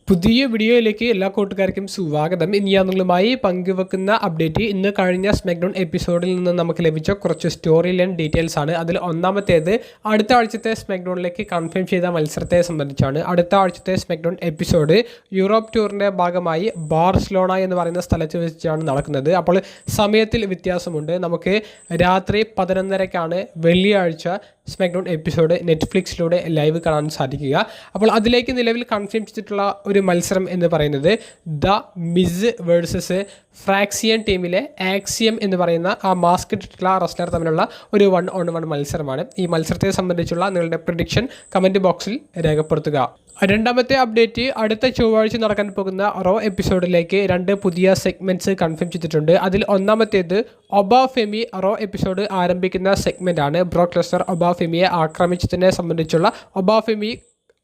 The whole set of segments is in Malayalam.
പുതിയ വീഡിയോയിലേക്ക് എല്ലാ കൂട്ടുകാർക്കും സ്വാഗതം. ഇനി ഞാൻ നിങ്ങളുമായി പങ്കുവെക്കുന്ന അപ്ഡേറ്റ് ഇന്ന് കഴിഞ്ഞ സ്മാക്ഡൗൺ എപ്പിസോഡിൽ നിന്ന് നമുക്ക് ലഭിച്ച കുറച്ച് സ്റ്റോറി ലൈൻ ഡീറ്റെയിൽസ് ആണ്. അതിൽ ഒന്നാമത്തേത് അടുത്ത ആഴ്ചത്തെ സ്മാക്ഡൗണിലേക്ക് കൺഫേം ചെയ്ത മത്സരത്തെ സംബന്ധിച്ചാണ്. അടുത്ത ആഴ്ചത്തെ സ്മാക്ഡൗൺ എപ്പിസോഡ് യൂറോപ്പ് ടൂറിൻ്റെ ഭാഗമായി ബാർസലോണ എന്ന് പറയുന്ന സ്ഥലത്ത് വെച്ചാണ് നടക്കുന്നത്. അപ്പോൾ സമയത്തിൽ വ്യത്യാസമുണ്ട്. നമുക്ക് രാത്രി 11:30 വെള്ളിയാഴ്ച സ്മാക്ഡൗൺ എപ്പിസോഡ് നെറ്റ്ഫ്ലിക്സിലൂടെ ലൈവ് കാണാൻ സാധിക്കുക. അപ്പോൾ അതിലേക്ക് നിലവിൽ കൺഫേം ചെയ്തിട്ടുള്ള ഒരു മത്സരം എന്ന് പറയുന്നത് ദ മിസ് വേഴ്സസ് ഫ്രാക്സിയൻ ടീമിലെ ആക്സിയം എന്ന് പറയുന്ന ആ മാസ്ക് ഇട്ടിട്ടുള്ള റെസ്ലർ തമ്മിലുള്ള ഒരു 1-on-1 മത്സരമാണ്. ഈ മത്സരത്തെ സംബന്ധിച്ചുള്ള നിങ്ങളുടെ പ്രിഡിക്ഷൻ കമൻറ്റ് ബോക്സിൽ രേഖപ്പെടുത്തുക. രണ്ടാമത്തെ അപ്ഡേറ്റ്, അടുത്ത ചൊവ്വാഴ്ച നടക്കാൻ പോകുന്ന റോ എപ്പിസോഡിലേക്ക് 2 പുതിയ സെഗ്മെൻറ്റ്സ് കൺഫേം ചെയ്തിട്ടുണ്ട്. അതിൽ ഒന്നാമത്തേത് ഒബാഫെമി റോ എപ്പിസോഡ് ആരംഭിക്കുന്ന സെഗ്മെൻ്റ് ആണ്. ബ്രോക്ക് ലെസ്നർ ഒബാഫെമിയെ ആക്രമിച്ചതിനെ സംബന്ധിച്ചുള്ള ഒബാഫെമി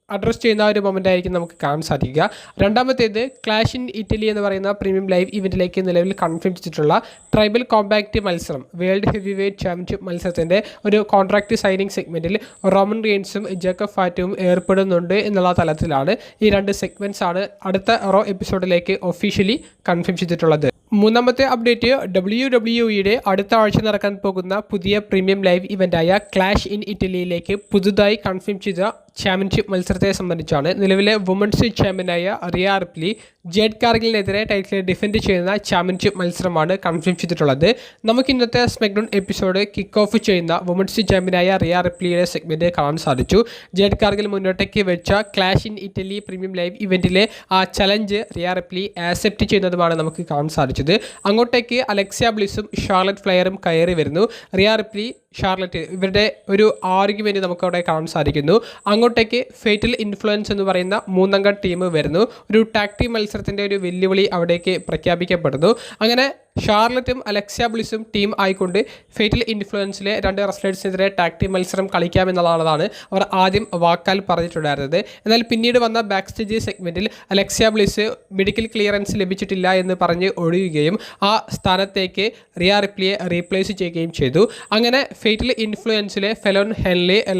അഡ്രസ് ചെയ്യുന്ന ഒരു മൊമെൻ്റ് ആയിരിക്കും നമുക്ക് കാണാൻ സാധിക്കുക. രണ്ടാമത്തേത് ക്ലാഷ് ഇൻ ഇറ്റലി എന്ന് പറയുന്ന പ്രീമിയം ലൈവ് ഇവൻറ്റിലേക്ക് നിലവിൽ കൺഫേം ചെയ്തിട്ടുള്ള ട്രൈബൽ കോമ്പാക്റ്റ് മത്സരം, വേൾഡ് ഹെവി വെയ്റ്റ് ചാമ്പ്യൻഷിപ്പ് മത്സരത്തിൻ്റെ ഒരു കോൺട്രാക്റ്റ് സൈനിങ് സെഗ്മെൻറ്റിൽ റോമൻ റെയിൻസും ജേക്കബ് ഫാറ്റും ഏർപ്പെടുന്നുണ്ട് എന്നുള്ള തലത്തിലാണ് ഈ 2 സെഗ്മെൻറ്റ്സ് ആണ് അടുത്ത റോ എപ്പിസോഡിലേക്ക് ഒഫീഷ്യലി കൺഫേം ചെയ്തിട്ടുള്ളത്. മൂന്നാമത്തെ അപ്ഡേറ്റ്, WWE അടുത്ത ആഴ്ച നടക്കാൻ പോകുന്ന പുതിയ പ്രീമിയം ലൈവ് ഇവൻ്റായ ക്ലാഷ് ഇൻ ഇറ്റലിയിലേക്ക് പുതുതായി കൺഫേം ചെയ്ത ചാമ്പ്യൻഷിപ്പ് മത്സരത്തെ സംബന്ധിച്ചാണ്. നിലവിലെ വുമൻസ് ചാമ്പ്യനായ റിയ റിപ്ലി ജേഡ് കാർഗിലിനെതിരെ ടൈറ്റിൽ ഡിഫെൻഡ് ചെയ്യുന്ന ചാമ്പ്യൻഷിപ്പ് മത്സരമാണ് കൺഫേം ചെയ്തിട്ടുള്ളത്. നമുക്ക് ഇന്നത്തെ സ്മാക്ഡൗൺ എപ്പിസോഡ് കിക്ക് ഓഫ് ചെയ്യുന്ന വുമൻസ് ചാമ്പ്യനായ റിയ റിപ്ലിയുടെ സെഗ്മെൻറ്റ് കാണാൻ സാധിച്ചു. ജേഡ് കാർഗിൽ മുന്നോട്ടേക്ക് വെച്ച Clash in Italy premium live ഇവൻറ്റിലെ ആ ചലഞ്ച് റിയ റിപ്ലി ആക്സെപ്റ്റ് ചെയ്യുന്നതുമാണ് നമുക്ക് കാണാൻ സാധിച്ചത്. അങ്ങോട്ടേക്ക് അലക്സിയ ബ്ലിസും ഷാർലറ്റ് ഫ്ലെയറും കയറി വരുന്നു. റിയ റിപ്ലി, ഷാർലറ്റ് ഇവരുടെ ഒരു ആർഗ്യുമെൻറ്റ് നമുക്കവിടെ കാണാൻ സാധിക്കുന്നു. അങ്ങോട്ടേക്ക് ഫേറ്റൽ ഇൻഫ്ലുവൻസ് എന്ന് പറയുന്ന 3-അംഗ ടീം വരുന്നു. ഒരു ടാഗ് ടീം മത്സരത്തിൻ്റെ ഒരു വെല്ലുവിളി അവിടേക്ക് പ്രഖ്യാപിക്കപ്പെടുന്നു. അങ്ങനെ ഷാർലറ്റും അലക്സിയ ബ്ലിസും ടീം ആയിക്കൊണ്ട് ഫേറ്റൽ ഇൻഫ്ലുവൻസിലെ 2 റെസ്ലേഴ്സിനെതിരെ ടാഗ് ടീം മത്സരം കളിക്കാമെന്നുള്ളതാണ് അവർ ആദ്യം വാക്കാൽ പറഞ്ഞിട്ടുണ്ടായിരുന്നത്. എന്നാൽ പിന്നീട് വന്ന ബാക്ക് സ്റ്റേജ് സെഗ്മെൻറ്റിൽ അലക്സിയ ബ്ലിസ് മെഡിക്കൽ ക്ലിയറൻസ് ലഭിച്ചിട്ടില്ല എന്ന് പറഞ്ഞ് ഒഴിയുകയും ആ സ്ഥാനത്തേക്ക് റിയ റിപ്ലിയെ റീപ്ലേസ് ചെയ്യുകയും ചെയ്തു. അങ്ങനെ ഫേറ്റൽ ഇൻഫ്ലുവൻസിലെ ഫെലോൺ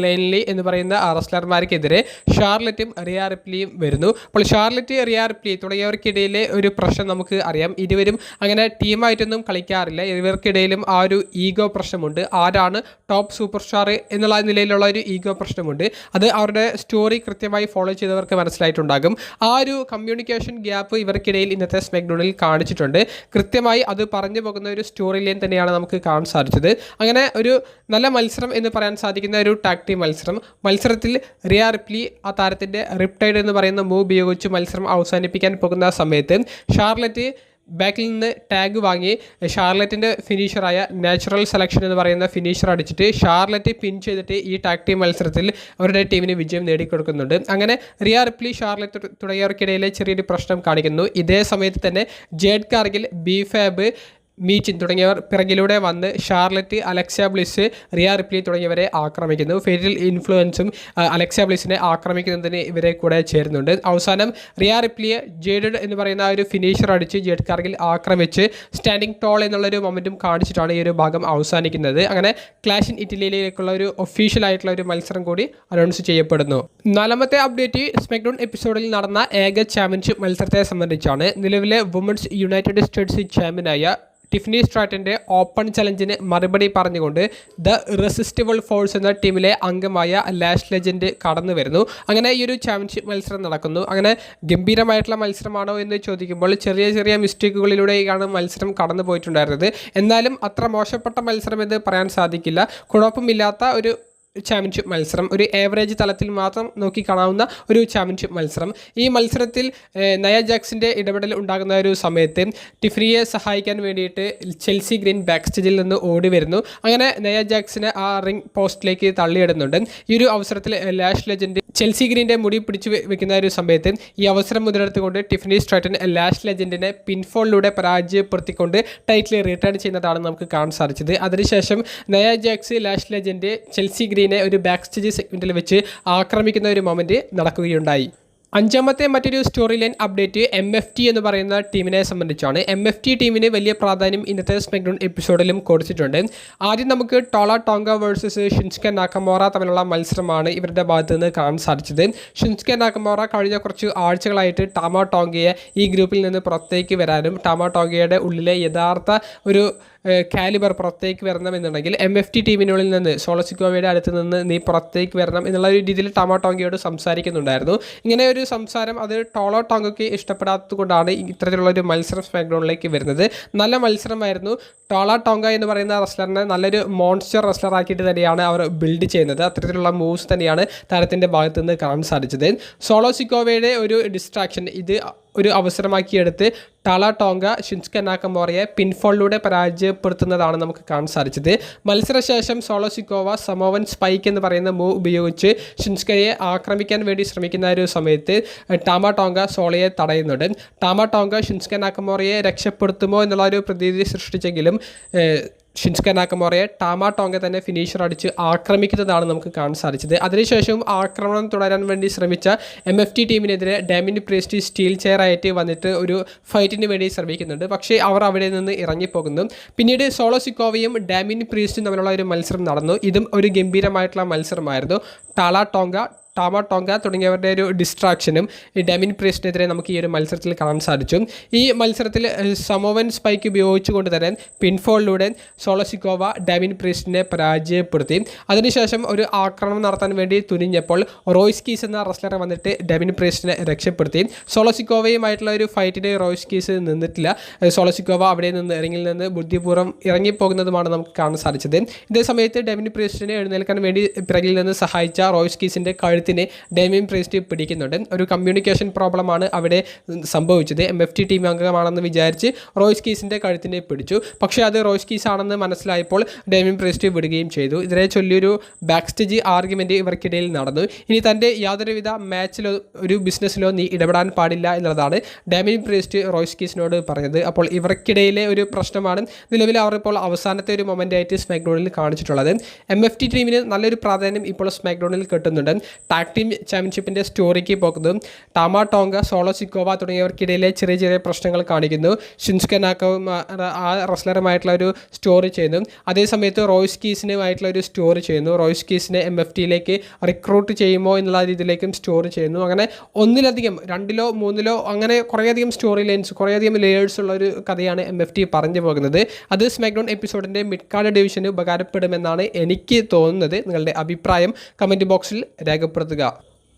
ലെയ്ൻലി എന്ന് പറയുന്ന റെസ്ലർമാർക്കെതിരെ ഷാർലറ്റും റിയ റിപ്ലിയും വരുന്നു. അപ്പോൾ ഷാർലറ്റ്, റിയ റിപ്ലി തുടങ്ങിയവർക്കിടയിലെ ഒരു പ്രശ്നം നമുക്ക് അറിയാം. ഇരുവരും അങ്ങനെ ടീമായിട്ടൊന്നും കളിക്കാറില്ല. ഇവർക്കിടയിലും ആ ഒരു ഈഗോ പ്രശ്നമുണ്ട്. ആരാണ് ടോപ്പ് സൂപ്പർ സ്റ്റാർ എന്നുള്ള നിലയിലുള്ള ഒരു ഈഗോ പ്രശ്നമുണ്ട്. അത് അവരുടെ സ്റ്റോറി കൃത്യമായി ഫോളോ ചെയ്തവർക്ക് മനസ്സിലായിട്ടുണ്ടാകും. ആ ഒരു കമ്മ്യൂണിക്കേഷൻ ഗ്യാപ്പ് ഇവർക്കിടയിൽ ഇന്നത്തെ സ്മാക്ഡൗണിൽ കാണിച്ചിട്ടുണ്ട്. കൃത്യമായി അത് പറഞ്ഞു പോകുന്ന ഒരു സ്റ്റോറി ലൈൻ തന്നെയാണ് നമുക്ക് കാണാൻ സാധിച്ചത്. അങ്ങനെ ഒരു നല്ല മത്സരം എന്ന് പറയാൻ സാധിക്കുന്ന ഒരു ടാഗ് ടീം മത്സരത്തിൽ റിയ റിപ്ലി ആ താരത്തിൻ്റെ റിപ്റ്റൈഡ് എന്ന് പറയുന്ന മൂവ് ഉപയോഗിച്ച് മത്സരം അവസാനിപ്പിക്കാൻ പോകുന്ന സമയത്ത് ഷാർലറ്റ് ബാക്കിൽ നിന്ന് ടാഗ് വാങ്ങി ഷാർലറ്റിൻ്റെ ഫിനിഷറായ നാച്ചുറൽ സെലക്ഷൻ എന്ന് പറയുന്ന ഫിനിഷർ അടിച്ചിട്ട് ഷാർലറ്റ് പിൻ ചെയ്തിട്ട് ഈ ടാഗ് ടീം മത്സരത്തിൽ അവരുടെ ടീമിന് വിജയം നേടിക്കൊടുക്കുന്നുണ്ട്. അങ്ങനെ റിയ റിപ്ലി, ഷാർലറ്റ് തുടങ്ങിയവർക്കിടയിലെ ചെറിയൊരു പ്രശ്നം കാണിക്കുന്നു. ഇതേ സമയത്ത് തന്നെ ജേഡ് കാർഗിൽ, ബി-ഫാബ്, മീച്ചിൻ തുടങ്ങിയവർ പിറകിലൂടെ വന്ന് Charlotte, Alexa bliss, Riya Ripley തുടങ്ങിയവരെ ആക്രമിക്കുന്നു. ഫേറ്റൽ ഇൻഫ്ലുവൻസും അലക്സിയ ബ്ലിസിനെ ആക്രമിക്കുന്നതിന് ഇവരെ കൂടെ ചേരുന്നുണ്ട്. അവസാനം റിയ റിപ്ലിയെ ജേഡ് എന്ന് പറയുന്ന ഒരു ഫിനിഷർ അടിച്ച് ജേഡ് കാർഗിൽ ആക്രമിച്ച് സ്റ്റാൻഡിംഗ് ടോൾ എന്നുള്ളൊരു മൊമെൻറ്റും കാണിച്ചിട്ടാണ് ഈ ഒരു ഭാഗം അവസാനിക്കുന്നത്. അങ്ങനെ ക്ലാഷ് ഇൻ ഇറ്റലിയിലേക്കുള്ള ഒരു ഒഫീഷ്യൽ ആയിട്ടുള്ള ഒരു മത്സരം കൂടി അനൗൺസ് ചെയ്യപ്പെടുന്നു. 4-മത്തെ അപ്ഡേറ്റ്, സ്മാക്ഡൗൺ എപ്പിസോഡിൽ നടന്ന ഏക ചാമ്പ്യൻഷിപ്പ് മത്സരത്തെ സംബന്ധിച്ചാണ്. നിലവിലെ വുമൻസ് യുണൈറ്റഡ് സ്റ്റേറ്റ്സ് ചാമ്പ്യനായ ടിഫനി സ്ട്രാറ്റൻ്റെ ഓപ്പൺ ചലഞ്ചിന് മറുപടി പറഞ്ഞുകൊണ്ട് ദ ഇറസിസ്റ്റിബിൾ ഫോഴ്സ് എന്ന ടീമിലെ അംഗമായ ലാഷ് ലെജൻഡ് കടന്നു വരുന്നു. അങ്ങനെ ഈ ഒരു ചാമ്പ്യൻഷിപ്പ് മത്സരം നടക്കുന്നു. അങ്ങനെ ഗംഭീരമായിട്ടുള്ള മത്സരമാണോ എന്ന് ചോദിക്കുമ്പോൾ ചെറിയ ചെറിയ മിസ്റ്റേക്കുകളിലൂടെയാണ് മത്സരം കടന്നു പോയിട്ടുണ്ടായിരുന്നത്. എന്നാലും അത്ര മോശപ്പെട്ട മത്സരം എന്ന് പറയാൻ സാധിക്കില്ല. കുഴപ്പമില്ലാത്ത ഒരു ചാമ്പ്യൻഷിപ്പ് മത്സരം, ഒരു ഏവറേജ് തലത്തിൽ മാത്രം നോക്കി കാണാവുന്ന ഒരു ചാമ്പ്യൻഷിപ്പ് മത്സരം. ഈ മത്സരത്തിൽ നയ ജാക്സിൻ്റെ ഇടപെടൽ ഉണ്ടാകുന്ന ഒരു സമയത്ത് ടിഫ്നിയെ സഹായിക്കാൻ വേണ്ടിയിട്ട് ചെൽസി ഗ്രീൻ ബാക്ക് സ്റ്റേജിൽ നിന്ന് ഓടി വരുന്നു. അങ്ങനെ നയ ജാക്സിനെ ആ റിംഗ് പോസ്റ്റിലേക്ക് തള്ളിയിടുന്നുണ്ട്. ഈ ഒരു അവസരത്തിൽ ലാഷ് ലെജൻഡ് ചെൽസി ഗ്രീൻ്റെ മുടി പിടിച്ചു വെക്കുന്ന ഒരു സമയത്ത് ഈ അവസരം മുതലെടുത്തുകൊണ്ട് ടിഫനി സ്ട്രാറ്റൻ ലാഷ് ലെജൻഡിനെ പിൻഫോളിലൂടെ പരാജയപ്പെടുത്തിക്കൊണ്ട് ടൈറ്റിൽ റിട്ടേൺ ചെയ്യുന്നതാണ് നമുക്ക് കാണാൻ സാധിച്ചത്. അതിനുശേഷം Nia Jax, Lash Legend Chelsea ഗ്രീനെ ഒരു ബാക്ക് സ്റ്റേജ് സെഗ്മെൻറ്റിൽ വെച്ച് ആക്രമിക്കുന്ന ഒരു മൊമെൻറ്റ് നടക്കുകയുണ്ടായി. അഞ്ചാമത്തെ മറ്റൊരു സ്റ്റോറി ലൈൻ അപ്ഡേറ്റ് MFT എന്ന് പറയുന്ന ടീമിനെ സംബന്ധിച്ചാണ്. MFT ടീമിന് വലിയ പ്രാധാന്യം ഇന്നത്തെ സ്മാക്ഡൗൺ എപ്പിസോഡിലും കൊടുത്തിട്ടുണ്ട്. ആദ്യം നമുക്ക് ടോള ടോങ്ക വേഴ്സസ് ഷിൻസ്കെ നാക്കമോറ തമ്മിലുള്ള മത്സരമാണ് ഇവരുടെ ഭാഗത്ത് നിന്ന് കാണാൻ സാധിച്ചത്. ഷിൻസ്കെ നാക്കമോറ കഴിഞ്ഞ കുറച്ച് ആഴ്ചകളായിട്ട് ടാമ ടോങ്കയെ ഈ ഗ്രൂപ്പിൽ നിന്ന് പുറത്തേക്ക് വരാനും ടാമ ടോങ്കയുടെ ഉള്ളിലെ യഥാർത്ഥ ഒരു കാലിബർ പുറത്തേക്ക് വരണമെന്നുണ്ടെങ്കിൽ MFT ടീമിനുള്ളിൽ നിന്ന് സോളസിക്കോവയുടെ അടുത്ത് നിന്ന് നീ പുറത്തേക്ക് വരണം എന്നുള്ള ഒരു രീതിയിൽ ടാമ ടോങ്കയോട് സംസാരിക്കുന്നുണ്ടായിരുന്നു. ഇങ്ങനെ ഒരു സംസാരം അത് ടോളോ ടോങ്കയ്ക്ക് ഇഷ്ടപ്പെടാത്തത് കൊണ്ടാണ് ഇത്തരത്തിലുള്ളൊരു മത്സരം സ്മാക്ഡൗണിലേക്ക് വരുന്നത്. നല്ല മത്സരമായിരുന്നു. ടോള ടോങ്ക എന്ന് പറയുന്ന റെസ്ലറിനെ നല്ലൊരു മോൺസ്റ്റർ റെസ്ലറാക്കിയിട്ട് തന്നെയാണ് അവർ ബിൽഡ് ചെയ്യുന്നത്. അത്തരത്തിലുള്ള മൂവ്സ് തന്നെയാണ് താരത്തിൻ്റെ ഭാഗത്തു നിന്ന് കാണാൻ സാധിച്ചത്. സോളസിക്കോവയുടെ ഒരു ഡിസ്ട്രാക്ഷൻ ഇത് ഒരു അവസരമാക്കിയെടുത്ത് ടോള ടോങ്ക ഷിൻസ്കെ നാക്കമോറയെ പിൻഫോളിലൂടെ പരാജയപ്പെടുത്തുന്നതാണ് നമുക്ക് കാണാൻ സാധിച്ചത്. മത്സരശേഷം സോളസിക്കോവ സമോവൻ സ്പൈക്ക് എന്ന് പറയുന്ന മൂവ് ഉപയോഗിച്ച് ഷിൻസ്കയെ ആക്രമിക്കാൻ വേണ്ടി ശ്രമിക്കുന്ന ഒരു സമയത്ത് ടാമ ടോങ്ക സോളയെ തടയുന്നുണ്ട്. ടാമ ടോങ്ക ഷിൻസ്കെ നാക്കമോറയെ രക്ഷപ്പെടുത്തുമോ എന്നുള്ള ഒരു പ്രതീതി സൃഷ്ടിച്ചെങ്കിലും ഷിൻസ്കെ നാക്കമോറയെ ടാമ ടോങ്ക തന്നെ ഫിനിഷർ അടിച്ച് ആക്രമിക്കുന്നതാണ് നമുക്ക് കാണാൻ സാധിച്ചത്. അതിനുശേഷം ആക്രമണം തുടരാൻ വേണ്ടി ശ്രമിച്ച MFT ടീമിനെതിരെ ഡാമിൻ പ്രീസ്റ്റ് സ്റ്റീൽ ചെയർ ആയിട്ട് വന്നിട്ട് ഒരു ഫൈറ്റിന് വേണ്ടി ശ്രമിക്കുന്നുണ്ട്. പക്ഷേ അവർ അവിടെ നിന്ന് ഇറങ്ങിപ്പോകുന്നു. പിന്നീട് സോളസിക്കോവയും ഡാമിൻ പ്രീസ്റ്റും തമ്മിലുള്ള ഒരു മത്സരം നടന്നു. ഇതും ഒരു ഗംഭീരമായിട്ടുള്ള മത്സരമായിരുന്നു. ടാമ ടോങ്ക തുടങ്ങിയവരുടെ ഒരു ഡിസ്ട്രാക്ഷനും ഈ ഡാമിൻ പ്രീസ്റ്റിനെതിരെ നമുക്ക് ഈ ഒരു മത്സരത്തിൽ കാണാൻ സാധിച്ചു. ഈ മത്സരത്തിൽ സമോവൻ സ്പൈക്ക് ഉപയോഗിച്ചുകൊണ്ട് തന്നെ പിൻഫോളിലൂടെ സോളസിക്കോവ ഡാമിൻ പ്രീസ്റ്റിനെ പരാജയപ്പെടുത്തി. അതിനുശേഷം ഒരു ആക്രമണം നടത്താൻ വേണ്ടി തുനിഞ്ഞപ്പോൾ റോയ്സ്കീസ് എന്ന റെസ്ലറെ വന്നിട്ട് ഡാമിൻ പ്രീസ്റ്റിനെ രക്ഷപ്പെടുത്തി. സോളസിക്കോവയുമായിട്ടുള്ള ഒരു ഫൈറ്റിന് റോയ്സ്കീസ് നിന്നിട്ടില്ല. സോളസിക്കോവ അവിടെ നിന്ന് റിങ്ങിൽ നിന്ന് ബുദ്ധിപൂർവ്വം ഇറങ്ങിപ്പോകുന്നതുമാണ് നമുക്ക് കാണാൻ സാധിച്ചത്. ഇതേ സമയത്ത് ഡാമിൻ പ്രീസ്റ്റിനെ എഴുന്നേൽക്കാൻ വേണ്ടി പിറകിൽ നിന്ന് സഹായിച്ച റോയ്സ്കീസിൻ്റെ ഡാമിൻ പ്രീസ്റ്റ് പിടിക്കുന്നുണ്ട്. ഒരു കമ്മ്യൂണിക്കേഷൻ പ്രോബ്ലമാണ് അവിടെ സംഭവിച്ചത്. MFT ടീം അംഗമാണെന്ന് വിചാരിച്ച് റോയ്സ്കീസിൻ്റെ കഴുത്തിനെ പിടിച്ചു. പക്ഷേ അത് റോയ്സ്കീസ് ആണെന്ന് മനസ്സിലായപ്പോൾ ഡാമിൻ പ്രീസ്റ്റ് വിടുകയും ചെയ്തു. ഇതിനെ ചൊല്ലിയൊരു ബാക്ക് സ്റ്റേജ് ആർഗ്യുമെൻറ്റ് ഇവർക്കിടയിൽ നടന്നു. ഇനി തൻ്റെ യാതൊരുവിധ മാച്ചിലോ ഒരു ബിസിനസ്സിലോ നീ ഇടപെടാൻ പാടില്ല എന്നുള്ളതാണ് ഡാമിൻ പ്രീസ്റ്റ് റോയ്സ്കീസിനോട് പറഞ്ഞത്. അപ്പോൾ ഇവർക്കിടയിലെ ഒരു പ്രശ്നമാണ് നിലവിൽ അവർ ഇപ്പോൾ അവസാനത്തെ ഒരു മൊമെൻ്റ് ആയിട്ട് സ്മാക്ഡൗണിൽ കാണിച്ചിട്ടുള്ളത്. MFT ടീമിന് നല്ലൊരു പ്രാധാന്യം ഇപ്പോൾ സ്മാക്ഡൗണിൽ കിട്ടുന്നുണ്ട്. ടാഗ് ടീം ചാമ്പ്യൻഷിപ്പിൻ്റെ സ്റ്റോറിക്ക് പോകുന്നു. ടാമ ടോങ്ക സോളസിക്കോവ തുടങ്ങിയവർക്കിടയിലെ ചെറിയ ചെറിയ പ്രശ്നങ്ങൾ കാണിക്കുന്നു. ഷിൻസ്കെ നാക്കമോറ ആ റെസ്ലറുമായിട്ടുള്ള ഒരു സ്റ്റോറി ചെയ്യുന്നു. അതേസമയത്ത് റോയ്സ്കീസിനുമായിട്ടുള്ള ഒരു സ്റ്റോറി ചെയ്യുന്നു. റോയ്സ്കീസിനെ MFTയിലേക്ക് റിക്രൂട്ട് ചെയ്യുമോ എന്നുള്ള രീതിയിലേക്കും സ്റ്റോറി ചെയ്യുന്നു. അങ്ങനെ ഒന്നിലധികം 2ലോ 3ലോ അങ്ങനെ കുറേയധികം സ്റ്റോറി ലൈൻസ് കുറേയധികം ലേയേഴ്സ് ഉള്ള ഒരു കഥയാണ് MFT പറഞ്ഞു പോകുന്നത്. അത് സ്മാക്ഡൗൺ എപ്പിസോഡിൻ്റെ മിഡ് കാർഡ് ഡിവിഷന് ഉപകാരപ്പെടുമെന്നാണ് എനിക്ക് തോന്നുന്നത്. നിങ്ങളുടെ അഭിപ്രായം കമൻറ്റ് ബോക്സിൽ രേഖപ്പെടുത്തുക.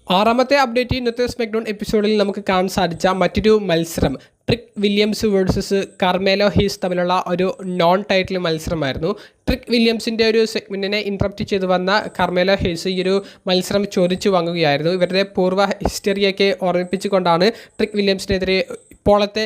ആറാമത്തെ അപ്ഡേറ്റ് ഇന്നത്തെ സ്മാക്ഡൗൺ എപ്പിസോഡിൽ നമുക്ക് കാണാൻ സാധിച്ച മറ്റൊരു മത്സരം trick Williams versus Carmelo he's തമ്മിലുള്ള ഒരു നോൺ ടൈറ്റിൽ മത്സരമായിരുന്നു. ട്രിക് വില്യംസിൻ്റെ ഒരു സെഗ്മെൻറ്റിനെ ഇൻട്രപ്റ്റ് ചെയ്ത് വന്ന കാർമെലോ ഹീസ് ഈ ഒരു മത്സരം ചോദിച്ചു വാങ്ങുകയായിരുന്നു. ഇവരുടെ പൂർവ്വ ഹിസ്റ്ററിയൊക്കെ ഓർമ്മിപ്പിച്ചുകൊണ്ടാണ് ട്രിക് വില്യംസിനെതിരെ ഇപ്പോഴത്തെ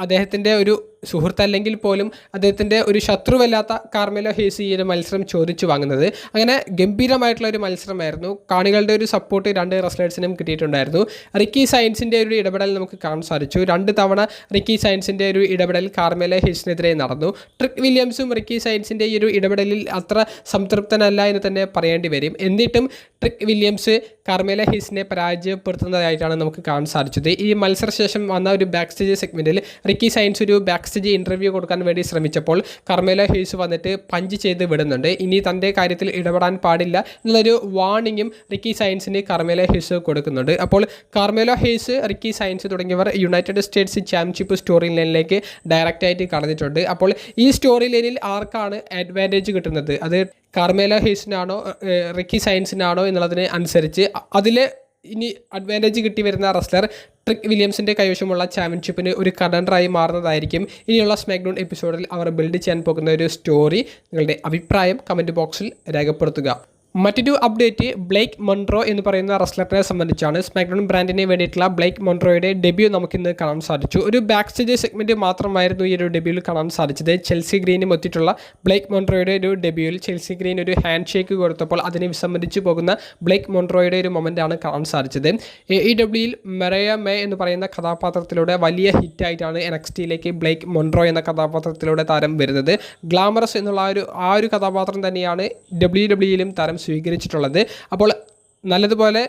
അദ്ദേഹത്തിൻ്റെ ഒരു സുഹൃത്തല്ലെങ്കിൽ പോലും അദ്ദേഹത്തിൻ്റെ ഒരു ശത്രുവല്ലാത്ത കാർമെലോ ഹീസ് ഈ ഒരു മത്സരം ചോദിച്ചു വാങ്ങുന്നത്. അങ്ങനെ ഗംഭീരമായിട്ടുള്ള ഒരു മത്സരമായിരുന്നു. കാണികളുടെ ഒരു സപ്പോർട്ട് രണ്ട് റെസ്ലേഴ്സിനും കിട്ടിയിട്ടുണ്ടായിരുന്നു. റിക്കി സയൻസിൻ്റെ ഒരു ഇടപെടൽ നമുക്ക് കാണാൻ സാധിച്ചു. 2 തവണ റിക്കി സയൻസിൻ്റെ ഒരു ഇടപെടൽ കാർമെലോ ഹീസിനെതിരെ നടന്നു. ട്രിക് വില്യംസും റിക്കി സയൻസിൻ്റെ ഈ ഒരു ഇടപെടലിൽ അത്ര സംതൃപ്തനല്ല എന്ന് തന്നെ പറയേണ്ടി വരും. എന്നിട്ടും ട്രിക് വില്യംസ് കാർമെലോ ഹീസിനെ പരാജയപ്പെടുത്തുന്നതായിട്ടാണ് നമുക്ക് കാണാൻ സാധിച്ചത്. ഈ മത്സരശേഷം വന്ന ഒരു ബാക്ക് സ്റ്റേജ് സെഗ്മെൻറ്റിൽ റിക്കി സയൻസ് ഒരു ബാക്ക് സ്റ്റേജ് ഇൻ്റർവ്യൂ കൊടുക്കാൻ വേണ്ടി ശ്രമിച്ചപ്പോൾ കാർമെലോ ഹീസ് വന്നിട്ട് പഞ്ച് ചെയ്ത് വിടുന്നുണ്ട്. ഇനി തൻ്റെ കാര്യത്തിൽ ഇടപെടാൻ പാടില്ല എന്നുള്ളൊരു വാർണിംഗും റിക്കി സയൻസിന് കാർമെലോ ഹീസ് കൊടുക്കുന്നുണ്ട്. അപ്പോൾ കാർമെലോ ഹീസ് റിക്കി സയൻസ് തുടങ്ങിയവർ യുണൈറ്റഡ് സ്റ്റേറ്റ്സ് ചാമ്പ്യൻഷിപ്പ് സ്റ്റോറി ലൈനിലേക്ക് ഡയറക്റ്റായിട്ട് കടന്നിട്ടുണ്ട്. അപ്പോൾ ഈ സ്റ്റോറി ലൈനിൽ ആർക്കാണ് അഡ്വാൻറ്റേജ് കിട്ടുന്നത്? അത് കാർമെലോ ഹീസിനാണോ റിക്കി സയൻസിനാണോ എന്നുള്ളതിന് അനുസരിച്ച് അതിൽ ഇനി അഡ്വാൻറ്റേജ് കിട്ടി വരുന്ന റെസ്ലർ ട്രിക് വില്യംസിൻ്റെ കൈവശമുള്ള ചാമ്പ്യൻഷിപ്പിന് ഒരു കണ്ടൻഡറായി മാറുന്നതായിരിക്കും ഇനിയുള്ള സ്മാക്ഡൗൺ എപ്പിസോഡിൽ അവർ ബിൽഡ് ചെയ്യാൻ പോകുന്ന ഒരു സ്റ്റോറി. നിങ്ങളുടെ അഭിപ്രായം കമൻറ്റ് ബോക്സിൽ രേഖപ്പെടുത്തുക. മറ്റൊരു അപ്ഡേറ്റ് ബ്ലേക്ക് മൊൺറോ എന്ന് പറയുന്ന റെസ്ലറിനെ സംബന്ധിച്ചാണ്. സ്മാക്ഡൗൺ ബ്രാൻഡിന് വേണ്ടിയിട്ടുള്ള ബ്ലേക്ക് മൊൺറോയുടെ ഡെബ്യൂ നമുക്കിന്ന് കാണാൻ സാധിച്ചു. ഒരു ബാക്ക് സ്റ്റേജ് സെഗ്മെൻറ്റ് മാത്രമായിരുന്നു ഈ ഒരു ഡെബ്യൂവിൽ കാണാൻ സാധിച്ചത്. ചെൽസി ഗ്രീനും ഒത്തിട്ടുള്ള ബ്ലേക്ക് മൊൺറോയുടെ ഒരു ഡെബ്യൂവിൽ ചെൽസി ഗ്രീൻ ഒരു ഹാൻഡ് ഷേക്ക് കൊടുത്തപ്പോൾ അതിനെ വിസമ്മതിച്ചു പോകുന്ന ബ്ലേക്ക് മൊൺറോയുടെ ഒരു മൊമെൻ്റാണ് കാണാൻ സാധിച്ചത്. AEWയിൽ മെറയ മേ എന്ന് പറയുന്ന കഥാപാത്രത്തിലൂടെ വലിയ ഹിറ്റായിട്ടാണ് NXTയിലേക്ക് ബ്ലേക്ക് മൊൺറോ എന്ന കഥാപാത്രത്തിലൂടെ താരം വരുന്നത്. ഗ്ലാമറസ് എന്നുള്ള ആ ഒരു കഥാപാത്രം തന്നെയാണ് WWEയിലും താരം സ്വീകരിച്ചിട്ടുള്ളത്. അപ്പോൾ നല്ലതുപോലെ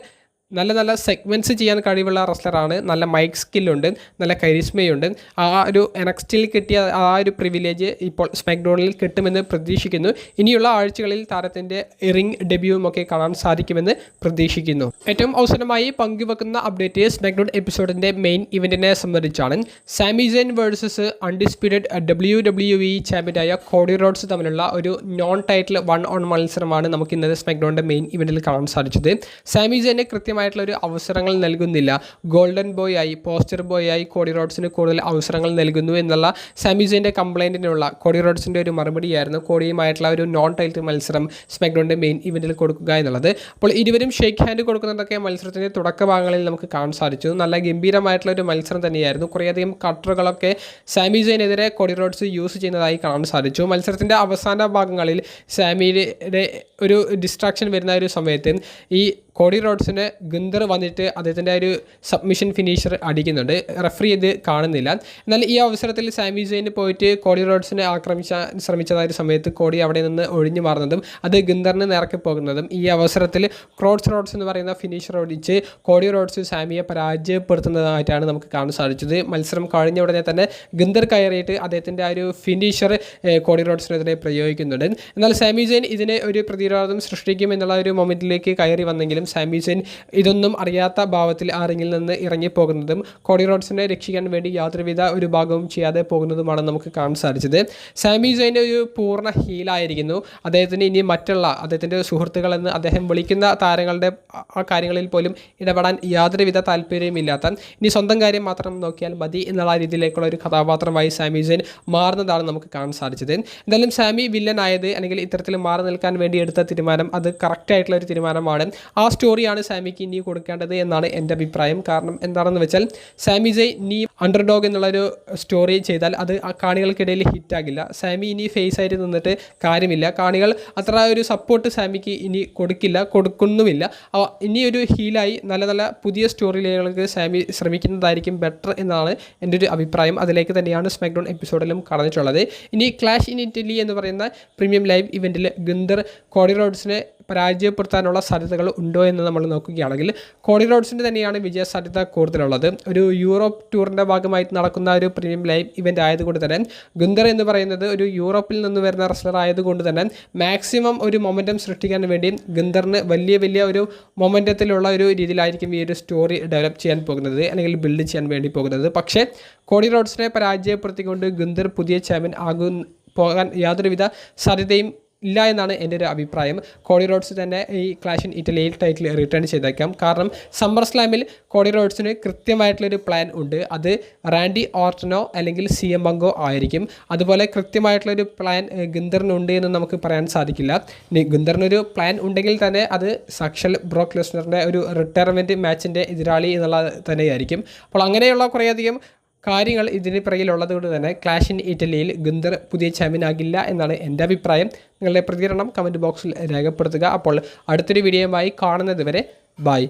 നല്ല നല്ല സെഗ്മെൻറ്റ്സ് ചെയ്യാൻ കഴിവുള്ള റെസ്ലറാണ്. നല്ല മൈക്ക് സ്കില്ലുണ്ട്, നല്ല കരിസ്മയുണ്ട്. ആ ഒരു NXTയിൽ കിട്ടിയ ആ ഒരു പ്രിവിലേജ് ഇപ്പോൾ സ്മാക്ഡൗണിൽ കിട്ടുമെന്ന് പ്രതീക്ഷിക്കുന്നു. ഇനിയുള്ള ആഴ്ചകളിൽ താരത്തിൻ്റെ റിംഗ് ഡെബ്യൂവും ഒക്കെ കാണാൻ സാധിക്കുമെന്ന് പ്രതീക്ഷിക്കുന്നു. ഏറ്റവും അവസാനമായി പങ്കുവെക്കുന്ന അപ്ഡേറ്റ് സ്മാക്ഡൗൺ എപ്പിസോഡിൻ്റെ മെയിൻ ഇവൻറ്റിനെ സംബന്ധിച്ചാണ്. സാമി സെയിൻ വേഴ്സസ് അൺഡിസ്പ്യൂട്ടഡ് WWE ചാമ്പ്യനായ കോഡി റോഡ്സ് തമ്മിലുള്ള ഒരു നോൺ ടൈറ്റിൽ 1-on-1 മത്സരമാണ് നമുക്ക് ഇന്നത്തെ സ്മാക്ഡൗണിൻ്റെ മെയിൻ ഇവൻറ്റിൽ കാണാൻ സാധിച്ചത്. സാമി സെയിന് കൃത്യമായിട്ടുള്ള ഒരു അവസരങ്ങൾ നൽകുന്നില്ല. ഗോൾഡൻ ബോയ് ആയി, പോസ്റ്റർ ബോയ് ആയി കോഡി റോഡ്സിന് കൂടുതൽ അവസരങ്ങൾ നൽകുന്നു എന്നുള്ള സാമി സെയിൻ്റെ കംപ്ലൈൻറ്റിനുള്ള കോഡി റോഡ്സിൻ്റെ ഒരു മറുപടിയായിരുന്നു കോഡിയുമായിട്ടുള്ള ഒരു നോൺ ടൈറ്റിൽ മത്സരം സ്മാക്ഡൗണിൻ്റെ മെയിൻ ഇവൻറ്റിൽ കൊടുക്കുക എന്നുള്ളത്. അപ്പോൾ ഇരുവരും ഷേക്ക് ഹാൻഡ് കൊടുക്കുന്നതൊക്കെ മത്സരത്തിൻ്റെ തുടക്ക ഭാഗങ്ങളിൽ നമുക്ക് കാണാൻ സാധിച്ചു. നല്ല ഗംഭീരമായിട്ടുള്ള ഒരു മത്സരം തന്നെയായിരുന്നു. കുറേയധികം കട്ടറുകളൊക്കെ സാമി സെയിനെതിരെ കോഡി റോഡ്സ് യൂസ് ചെയ്യുന്നതായി കാണാൻ സാധിച്ചു. മത്സരത്തിൻ്റെ അവസാന ഭാഗങ്ങളിൽ സാമിയുടെ ഒരു ഡിസ്ട്രാക്ഷൻ വരുന്ന ഒരു സമയത്ത് ഈ കോഡി റോഡ്സിന് ഗുന്തർ വന്നിട്ട് അദ്ദേഹത്തിൻ്റെ ഒരു സബ്മിഷൻ ഫിനിഷർ അടിക്കുന്നുണ്ട്. റെഫറി ഇത് കാണുന്നില്ല. എന്നാൽ ഈ അവസരത്തിൽ സാമി സെയിൻ പോയിട്ട് കോഡി റോഡ്സിനെ ശ്രമിച്ചതായ സമയത്ത് കോഡി അവിടെ നിന്ന് ഒഴിഞ്ഞു മാറുന്നതും അത് ഗുന്തറിന് നേർക്ക് പോകുന്നതും ഈ അവസരത്തിൽ ക്രോസ് റോഡ്സ് എന്ന് പറയുന്ന ഫിനിഷർ ഓടിച്ച് കോഡി റോഡ്സ് സാമിയെ പരാജയപ്പെടുത്തുന്നതായിട്ടാണ് നമുക്ക് കാണാൻ സാധിച്ചത്. മത്സരം കഴിഞ്ഞ ഉടനെ തന്നെ ഗുന്തർ കയറിയിട്ട് അദ്ദേഹത്തിൻ്റെ ആ ഒരു ഫിനിഷർ കോഡി റോഡ്സിനെതിരെ പ്രയോഗിക്കുന്നുണ്ട്. എന്നാൽ സാമി സെയിൻ ഇതിനെ ഒരു പ്രതിരോധം സൃഷ്ടിക്കും എന്നുള്ള ഒരു മൊമെൻറ്റിലേക്ക് കയറി വന്നെങ്കിലും സാമി സെയിൻ ഇതൊന്നും അറിയാത്ത ഭാവത്തിൽ ആ റിങ്ങിൽ നിന്ന് ഇറങ്ങിപ്പോകുന്നതും കോഡി റോഡ്സിനെ രക്ഷിക്കാൻ വേണ്ടി യാതൊരുവിധ ഒരു ഭാഗവും ചെയ്യാതെ പോകുന്നതുമാണ് നമുക്ക് കാണാൻ സാധിച്ചത്. സാമി സെയിൻ ഒരു പൂർണ്ണ ഹീലായിരിക്കുന്നു. അദ്ദേഹത്തിന് ഇനി മറ്റുള്ള അദ്ദേഹത്തിൻ്റെ സുഹൃത്തുക്കളെന്ന് അദ്ദേഹം വിളിക്കുന്ന താരങ്ങളുടെ ആ കാര്യങ്ങളിൽ പോലും ഇടപെടാൻ യാതൊരുവിധ താല്പര്യമില്ലാത്ത, ഇനി സ്വന്തം കാര്യം മാത്രം നോക്കിയാൽ മതി എന്നുള്ള രീതിയിലേക്കുള്ള ഒരു കഥാപാത്രമായി സാമി സെയിൻ മാറുന്നതാണ് നമുക്ക് കാണാൻ സാധിച്ചത്. എന്തായാലും സാമി വില്ലനായത് അല്ലെങ്കിൽ ഇത്തരത്തിൽ മാറി നിൽക്കാൻ വേണ്ടി എടുത്ത തീരുമാനം അത് കറക്റ്റായിട്ടുള്ള ഒരു തീരുമാനമാണ്. ആ സ്റ്റോറിയാണ് സാമിക്ക് ഇനി കൊടുക്കേണ്ടത് എന്നാണ് എൻ്റെ അഭിപ്രായം. കാരണം എന്താണെന്ന് വെച്ചാൽ സാമി സെയിൻ ഇനി അണ്ടർഡോഗ് എന്നുള്ളൊരു സ്റ്റോറി ചെയ്താൽ അത് ആ കാണികൾക്കിടയിൽ ഹിറ്റാകില്ല. സാമി ഇനി ഫേസ് ആയിട്ട് നിന്നിട്ട് കാര്യമില്ല. കാണികൾ അത്ര ഒരു സപ്പോർട്ട് സാമിക്ക് ഇനി കൊടുക്കുന്നുമില്ല. ഇനി ഒരു ഹീലായി നല്ല നല്ല പുതിയ സ്റ്റോറി ലൈനുകൾക്ക് സാമി ശ്രമിക്കുന്നതായിരിക്കും ബെറ്റർ എന്നാണ് എൻ്റെ ഒരു അഭിപ്രായം. അതിലേക്ക് തന്നെയാണ് സ്മാക്ഡൗൺ എപ്പിസോഡിലും കടന്നിട്ടുള്ളത്. ഇനി ക്ലാഷ് ഇൻ ഇറ്റലി എന്ന് പറയുന്ന പ്രീമിയം ലൈവ് ഇവൻറ്റിൽ ഗുന്തർ കോഡി റോഡ്സിനെ പരാജയപ്പെടുത്താനുള്ള സാധ്യതകൾ ഉണ്ടോ എന്ന് നമ്മൾ നോക്കുകയാണെങ്കിൽ കോഡി റോഡ്സിൻ്റെ തന്നെയാണ് വിജയ സാധ്യത കൂടുതലുള്ളത്. ഒരു യൂറോപ്പ് ടൂറിൻ്റെ ഭാഗമായിട്ട് നടക്കുന്ന ഒരു പ്രീമിയം ലൈവ് ഇവൻ്റ് ആയതുകൊണ്ട് തന്നെ ഗുന്തർ എന്ന് പറയുന്നത് ഒരു യൂറോപ്പിൽ നിന്ന് വരുന്ന റെസ്ലർ ആയതുകൊണ്ട് തന്നെ മാക്സിമം ഒരു മൊമെൻറ്റം സൃഷ്ടിക്കാൻ വേണ്ടി ഗുന്തറിന് വലിയ ഒരു മൊമെൻറ്റത്തിലുള്ള ഒരു രീതിയിലായിരിക്കും ഈ ഒരു സ്റ്റോറി ഡെവലപ്പ് ചെയ്യാൻ പോകുന്നത് അല്ലെങ്കിൽ ബിൽഡ് ചെയ്യാൻ വേണ്ടി പോകുന്നത്. പക്ഷേ കോഡി റോഡ്സിനെ പരാജയപ്പെടുത്തിക്കൊണ്ട് ഗുന്തർ പുതിയ ചാമ്പ്യൻ പോകാൻ യാതൊരുവിധ സാധ്യതയും ഇല്ല എന്നാണ് എൻ്റെ ഒരു അഭിപ്രായം. കോഡി റോഡ്സ് തന്നെ ഈ ക്ലാഷ് ഇൻ ഇറ്റലിയിൽ ടൈറ്റിൽ റിട്ടേൺ ചെയ്തേക്കാം. കാരണം സമ്മർ സ്ലാമിൽ കോഡി റോഡ്സിന് കൃത്യമായിട്ടുള്ളൊരു പ്ലാൻ ഉണ്ട്. അത് റാൻഡി ഓർട്ടനോ അല്ലെങ്കിൽ CM പങ്കോ ആയിരിക്കും. അതുപോലെ കൃത്യമായിട്ടുള്ളൊരു പ്ലാൻ ഗുന്തറിനുണ്ട് എന്ന് നമുക്ക് പറയാൻ സാധിക്കില്ല. ഇനി ഗുന്തറിനൊരു പ്ലാൻ ഉണ്ടെങ്കിൽ തന്നെ അത് സാക്ഷാൽ ബ്രോക്ക് ലെസ്നറിൻ്റെ ഒരു റിട്ടയർമെൻറ്റ് മാച്ചിൻ്റെ എതിരാളി എന്നുള്ളത് തന്നെയായിരിക്കും. അപ്പോൾ അങ്ങനെയുള്ള കുറേയധികം കാര്യങ്ങൾ ഇതിന് പിറകിലുള്ളത് കൊണ്ട് തന്നെ ക്ലാഷ് ഇൻ ഇറ്റലിയിൽ ഗുന്തർ പുതിയ ചാമ്പ്യൻ ആകില്ല എന്നാണ് എൻ്റെ അഭിപ്രായം. നിങ്ങളുടെ പ്രതികരണം കമൻറ്റ് ബോക്സിൽ രേഖപ്പെടുത്തുക. അപ്പോൾ അടുത്തൊരു വീഡിയോയുമായി കാണുന്നത് വരെ ബൈ.